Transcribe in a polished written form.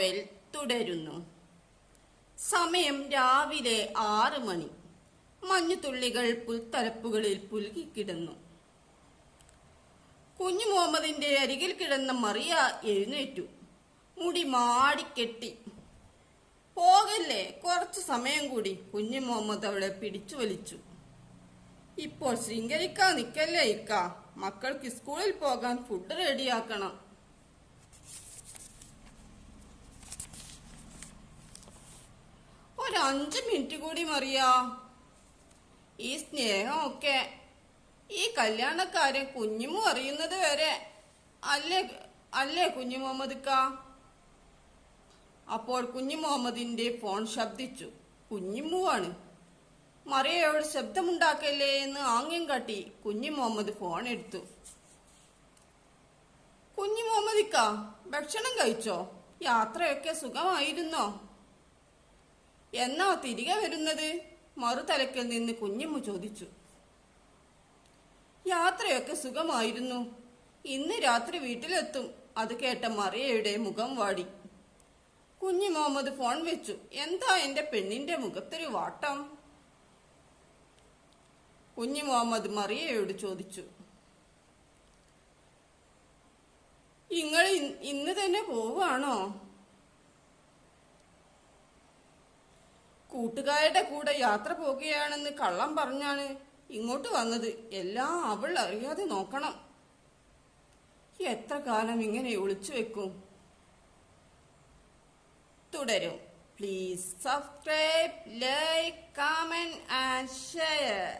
Novel തുടരുന്നു. സമയം രാവിലെ 6 മണി. മഞ്ഞുതുള്ളികൾ പുൽത്തലപ്പുകളിൽ പുൽകിക്കിടന്നു. കുഞ്ഞു മുഹമ്മദിന്റെ അരികിൽ കിടന്ന മറിയ എഴുന്നേറ്റു. മുടി മാടിക്കെട്ടി. പോകല്ലേ, കുറച്ചു സമയം കൂടി. കുഞ്ഞു മുഹമ്മദ് അവളെ പിടിച്ചു വലിച്ചു. ഇപ്പോൾ ശൃംഗരിക്കാൻ നിക്കല്ലേ ഇക്ക, മക്കൾക്ക് സ്കൂളിൽ പോകാൻ ഫുഡ് റെഡിയാക്കണം. ഒരു 5 മിനിറ്റ് കൂടി മറിയാ. ഈ സ്നേഹമൊക്കെ ഈ കല്യാണക്കാരൻ കുഞ്ഞുമു അറിയുന്നത് വരെ അല്ലേ കുഞ്ഞു മുഹമ്മദ്ക്ക? അപ്പോൾ കുഞ്ഞു മുഹമ്മദിന്റെ ഫോൺ ശബ്ദിച്ചു. കുഞ്ഞിമ്മുവാണ്. മറിയയോട് ശബ്ദമുണ്ടാക്കല്ലേ എന്ന് ആംഗ്യം കാട്ടി കുഞ്ഞു മുഹമ്മദ് ഫോൺ എടുത്തു. കുഞ്ഞു മുഹമ്മദിക്ക, ഭക്ഷണം കഴിച്ചോ? യാത്രയൊക്കെ സുഖമായിരുന്നോ? എന്നാ തിരികെ വരുന്നത്? മറുതലക്കിൽ നിന്ന് കുഞ്ഞമ്മ ചോദിച്ചു. യാത്രയൊക്കെ സുഖമായിരുന്നു. ഇന്ന് രാത്രി വീട്ടിലെത്തും. അത് കേട്ട മറിയയുടെ മുഖം വാടി. കുഞ്ഞു മുഹമ്മദ് ഫോൺ വെച്ചു. എന്താ എന്റെ പെണ്ണിന്റെ മുഖത്തൊരു വാട്ടം? കുഞ്ഞു മുഹമ്മദ് മറിയയോട് ചോദിച്ചു. നിങ്ങൾ ഇന്ന് തന്നെ പോവാണോ? കൂട്ടുകാരുടെ കൂടെ യാത്ര പോകുകയാണെന്ന് കള്ളം പറഞ്ഞാണ് ഇങ്ങോട്ട് വന്നത്. എല്ലാം അവൾ അറിയാതെ നോക്കണം. എത്ര കാലം ഇങ്ങനെ ഒളിച്ചു വെക്കും? തുടരും. Please subscribe, like, comment and share.